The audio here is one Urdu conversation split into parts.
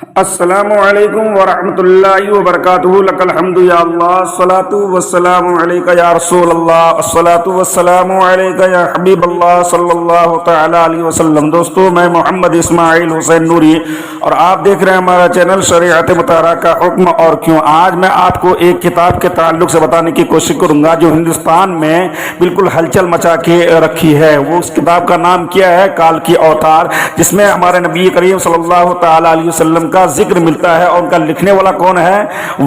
السلام علیکم ورحمۃ اللہ وبرکاتہ لک الحمد یا اللہ الصلاۃ والسلام علیک یا رسول اللہ الصلاۃ والسلام علیک یا حبیب اللہ صلی اللہ تعالی علیہ وسلم۔ دوستو، میں محمد اسماعیل حسین نوری اور آپ دیکھ رہے ہیں ہمارا چینل شریعت مطہرہ کا حکم اور کیوں۔ آج میں آپ کو ایک کتاب کے تعلق سے بتانے کی کوشش کروں گا جو ہندوستان میں بالکل ہلچل مچا کے رکھی ہے۔ وہ اس کتاب کا نام کیا ہے؟ کال کی اوتار، جس میں ہمارے نبی کریم صلی اللہ تعالی علیہ وسلم کا ذکر ملتا ہے۔ اور ان کا لکھنے والا کون ہے؟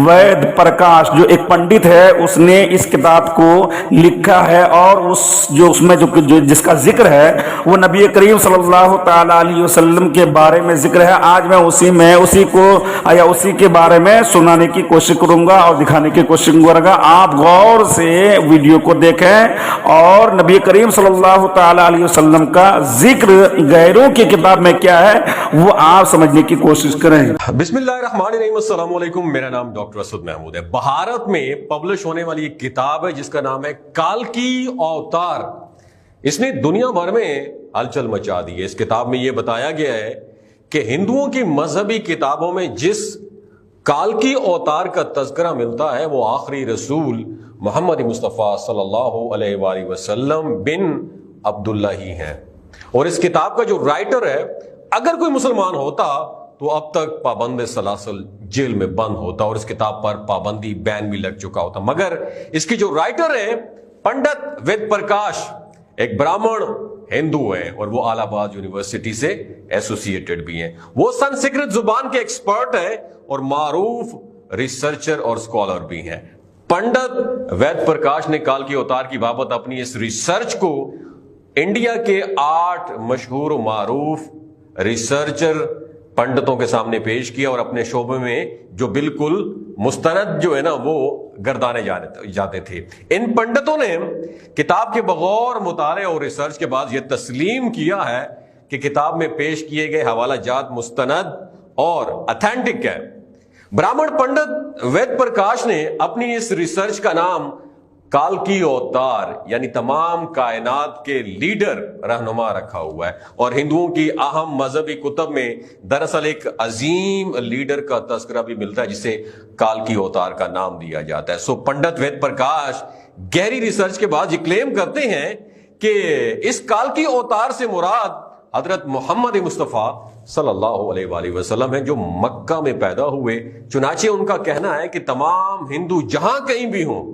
وید پرکاش، جو ایک پنڈت ہے، اس نے اس کتاب کو لکھا ہے اور اس میں جس کا ذکر ہے وہ نبی کریم صلی اللہ تعالی علیہ وسلم کے بارے میں ذکر ہے۔ آج میں اسی کے بارے میں سنانے کی کوشش کروں گا اور دکھانے کی کوشش کروں گا۔ آپ غور سے ویڈیو کو دیکھیں اور نبی کریم صلی اللہ تعالی علیہ وسلم کا ذکر غیروں کی کتاب میں کیا ہے وہ آپ سمجھنے کی کوشش کریں۔ بسم اللہ الرحمن الرحیم۔ السلام علیکم، میرا نام ڈاکٹر اسد محمود ہے۔ بھارت میں پبلش ہونے والی ایک کتاب ہے جس کا نام ہے کال کی اوتار۔ اس نے دنیا بھر میں ہلچل مچا دی ہے۔ اس کتاب میں یہ بتایا گیا ہے کہ ہندوؤں کی مذہبی کتابوں میں جس کال کی اوتار کا تذکرہ ملتا ہے وہ آخری رسول محمد مصطفیٰ صلی اللہ علیہ وآلہ وسلم بن عبداللہ ہی ہیں۔ اور اس کتاب کا جو رائٹر ہے، اگر کوئی مسلمان ہوتا تو اب تک پابند سلاسل جیل میں بند ہوتا اور اس کتاب پر پابندی بین بھی لگ چکا ہوتا، مگر اس کی جو رائٹر ہے پنڈت وید پرکاش ایک برامن ہندو ہیں اور وہ الہ آباد یونیورسٹی سے ایسوسیٹڈ بھی ہیں۔ وہ سنسکرت زبان کے ایکسپرٹ ہیں اور معروف ریسرچر اور اسکالر بھی ہیں۔ پنڈت وید پرکاش نے کال کی اوتار کی بابت اپنی اس ریسرچ کو انڈیا کے 8 مشہور و معروف ریسرچر پنڈتوں کے سامنے پیش کیا اور اپنے شعبے میں جو بالکل مستند جو ہے نا وہ گردانے جاتے تھے۔ ان پنڈتوں نے کتاب کے بغور مطالعے اور ریسرچ کے بعد یہ تسلیم کیا ہے کہ کتاب میں پیش کیے گئے حوالہ جات مستند اور اتھینٹک ہے۔ برامن پنڈت وید پرکاش نے اپنی اس ریسرچ کا نام کال کی اوتار یعنی تمام کائنات کے لیڈر رہنما رکھا ہوا ہے، اور ہندوؤں کی اہم مذہبی کتب میں دراصل ایک عظیم لیڈر کا تذکرہ بھی ملتا ہے جسے کال کی اوتار کا نام دیا جاتا ہے۔ سو پنڈت وید پرکاش گہری ریسرچ کے بعد یہ کلیم کرتے ہیں کہ اس کال کی اوتار سے مراد حضرت محمد مصطفیٰ صلی اللہ علیہ وآلہ وسلم ہیں جو مکہ میں پیدا ہوئے۔ چنانچہ ان کا کہنا ہے کہ تمام ہندو جہاں کہیں بھی ہوں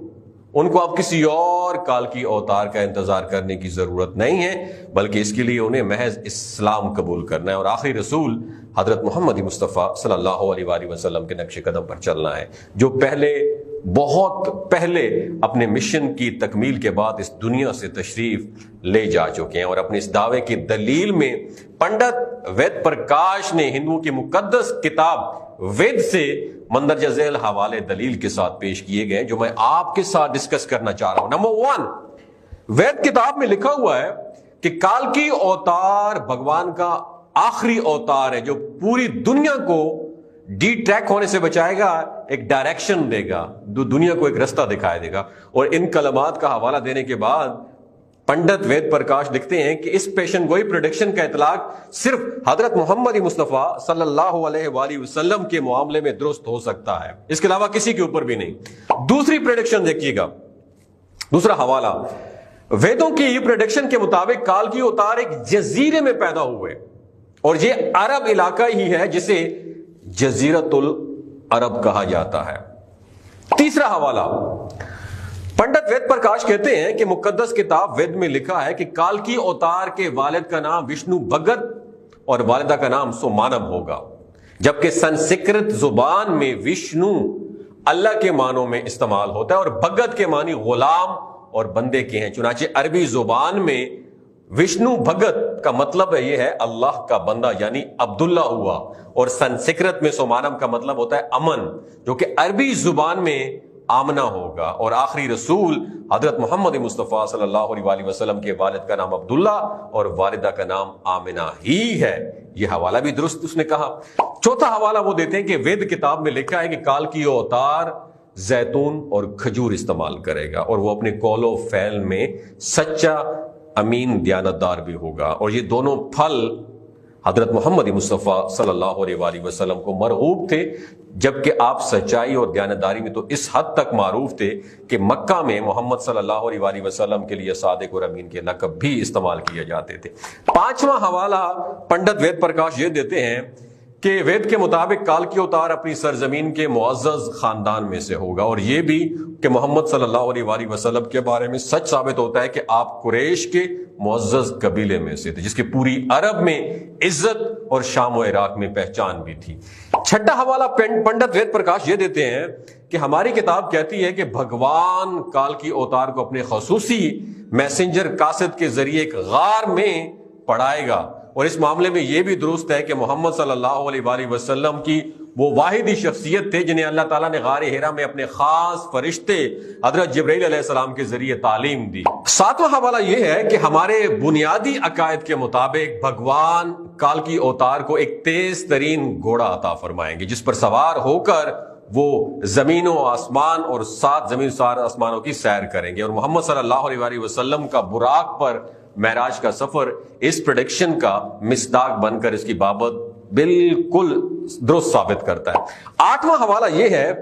ان کو اب کسی اور کال کی اوتار کا انتظار کرنے کی ضرورت نہیں ہے، بلکہ اس کے لیے انہیں محض اسلام قبول کرنا ہے اور آخری رسول حضرت محمد مصطفیٰ صلی اللہ علیہ وآلہ وسلم کے نقش قدم پر چلنا ہے، جو بہت پہلے اپنے مشن کی تکمیل کے بعد اس دنیا سے تشریف لے جا چکے ہیں۔ اور اپنے اس دعوے کی دلیل میں پنڈت وید پرکاش نے ہندوؤں کی مقدس کتاب وید سے مندرجہ ذیل حوالے دلیل کے ساتھ پیش کیے گئے جو میں آپ کے ساتھ ڈسکس کرنا چاہ رہا ہوں۔ نمبر 1، وید کتاب میں لکھا ہوا ہے کہ کال کی اوتار بھگوان کا آخری اوتار ہے جو پوری دنیا کو ڈی ٹریک ہونے سے بچائے گا، ایک ڈائریکشن دے گا، دنیا کو ایک رستہ دکھائے دے گا۔ اور ان کلمات کا حوالہ دینے کے بعد پنڈت وید پرکاش لکھتے ہیں کہ اس پیشن گوئی پریڈکشن کا اطلاق صرف حضرت محمد مصطفیٰ صلی اللہ علیہ وآلہ وسلم کے معاملے میں درست ہو سکتا ہے، اس کے علاوہ کسی کے اوپر بھی نہیں۔ دوسری پریڈکشن دیکھیے گا، دوسرا حوالہ، ویدوں کی پریڈکشن کے مطابق کال کی اوتار ایک جزیرے میں پیدا ہوئے اور یہ عرب علاقہ ہی ہے جسے جزیرت العرب کہا جاتا ہے۔ تیسرا حوالہ، پنڈت وید پرکاش کہتے ہیں کہ مقدس کتاب وید میں لکھا ہے کہ کال کی اوتار کے والد کا نام وشنو بھگت اور والدہ کا نام سومانب ہوگا، جبکہ سنسکرت زبان میں وشنو اللہ کے معنوں میں استعمال ہوتا ہے اور بھگت کے معنی غلام اور بندے کے ہیں۔ چنانچہ عربی زبان میں وشنو بھگت کا مطلب یہ ہے اللہ کا بندہ یعنی عبداللہ ہوا، اور سنسکرت میں سومانم کا مطلب ہوتا ہے امن، جو کہ عربی زبان میں آمنہ ہوگا۔ اور آخری رسول حضرت محمد مصطفیٰ صلی اللہ علیہ وآلہ وسلم کے والد کا نام عبداللہ اور والدہ کا نام آمنہ ہی ہے۔ یہ حوالہ بھی درست اس نے کہا۔ چوتھا حوالہ وہ دیتے ہیں کہ وید کتاب میں لکھا ہے کہ کال کی اوتار زیتون اور کھجور استعمال کرے گا اور وہ اپنے قول و فعل میں سچا امین دیانتدار بھی ہوگا، اور یہ دونوں پھل حضرت محمد مصطفیٰ صلی اللہ علیہ وآلہ وسلم کو مرغوب تھے، جبکہ آپ سچائی اور دیانتداری میں تو اس حد تک معروف تھے کہ مکہ میں محمد صلی اللہ علیہ وآلہ وسلم کے لیے صادق اور امین کے لقب بھی استعمال کیے جاتے تھے۔ پانچواں حوالہ پنڈت وید پرکاش یہ دیتے ہیں کہ وید کے مطابق کالکی اوتار اپنی سرزمین کے معزز خاندان میں سے ہوگا، اور یہ بھی کہ محمد صلی اللہ علیہ وآلہ وسلم کے بارے میں سچ ثابت ہوتا ہے کہ آپ قریش کے معزز قبیلے میں سے تھے، جس کی پوری عرب میں عزت اور شام و عراق میں پہچان بھی تھی۔ چھٹا حوالہ پنڈت وید پرکاش یہ دیتے ہیں کہ ہماری کتاب کہتی ہے کہ بھگوان کالکی اوتار کو اپنے خصوصی میسنجر قاصد کے ذریعے ایک غار میں پڑھائے گا، اور اس معاملے میں یہ بھی درست ہے کہ محمد صلی اللہ علیہ وآلہ وسلم کی وہ واحدی شخصیت تھے جنہیں اللہ تعالیٰ نے غار ہیرا میں اپنے خاص فرشتے حضرت جبرائیل علیہ السلام کے ذریعے تعلیم دی۔ ساتواں حوالہ یہ ہے کہ ہمارے بنیادی عقائد کے مطابق بھگوان کالکی اوتار کو ایک تیز ترین گھوڑا عطا فرمائیں گے، جس پر سوار ہو کر وہ زمین و آسمان اور 7 زمین 7 آسمانوں کی سیر کریں گے، اور محمد صلی اللہ علیہ وآلہ وسلم کا براق پر معراج کا سفر اس پریڈکشن کا مصداق بن کر اس کی بابت بالکل درست ثابت کرتا ہے۔ آٹھواں حوالہ یہ ہے،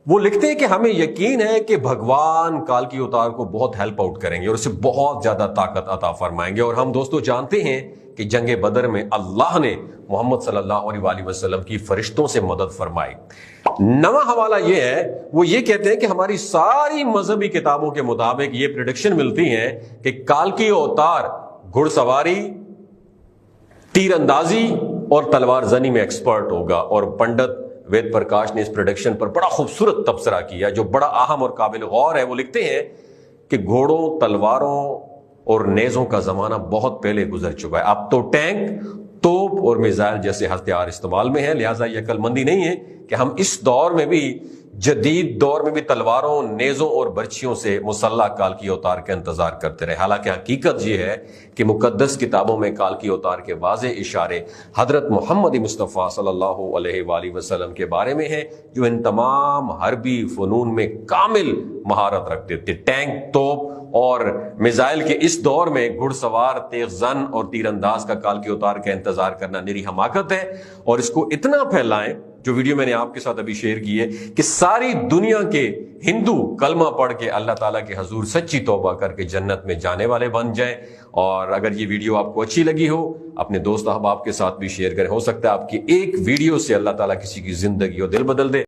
وہ لکھتے ہیں کہ ہمیں یقین ہے کہ بھگوان کالکی اوتار کو بہت ہیلپ آؤٹ کریں گے اور اسے بہت زیادہ طاقت عطا فرمائیں گے، اور ہم دوستو جانتے ہیں کہ جنگ بدر میں اللہ نے محمد صلی اللہ علیہ وآلہ وسلم کی فرشتوں سے مدد فرمائی۔ نواں حوالہ یہ ہے، وہ یہ کہتے ہیں کہ ہماری ساری مذہبی کتابوں کے مطابق یہ پریڈکشن ملتی ہے کہ کالکی اوتار گھڑ سواری، تیر اندازی اور تلوار زنی میں ایکسپرٹ ہوگا، اور پنڈت وید پرکاش نے اس پریڈکشن پر بڑا خوبصورت تبصرہ کیا جو بڑا اہم اور قابل غور ہے۔ وہ لکھتے ہیں کہ گھوڑوں، تلواروں اور نیزوں کا زمانہ بہت پہلے گزر چکا ہے، اب تو ٹینک، توپ اور میزائل جیسے ہتھیار استعمال میں ہیں، لہٰذا یہ عقل مندی نہیں ہے کہ ہم اس دور میں بھی، جدید دور میں بھی تلواروں، نیزوں اور برچھیوں سے مسلح کالکی اوتار کا انتظار کرتے رہے۔ حالانکہ حقیقت یہ ہے کہ مقدس کتابوں میں کالکی اوتار کے واضح اشارے حضرت محمد مصطفیٰ صلی اللہ علیہ وآلہ وسلم کے بارے میں ہیں، جو ان تمام حربی فنون میں کامل مہارت رکھتے تھے۔ ٹینک، توپ اور میزائل کے اس دور میں گھڑ سوار، تیز زن اور تیر انداز کا کالکی اوتار کا انتظار کرنا نری حماقت ہے، اور اس کو اتنا پھیلائیں، جو ویڈیو میں نے آپ کے ساتھ ابھی شیئر کی ہے، کہ ساری دنیا کے ہندو کلمہ پڑھ کے اللہ تعالیٰ کے حضور سچی توبہ کر کے جنت میں جانے والے بن جائیں۔ اور اگر یہ ویڈیو آپ کو اچھی لگی ہو، اپنے دوست احباب کے ساتھ بھی شیئر کریں، ہو سکتا ہے آپ کی ایک ویڈیو سے اللہ تعالیٰ کسی کی زندگی اور دل بدل دے۔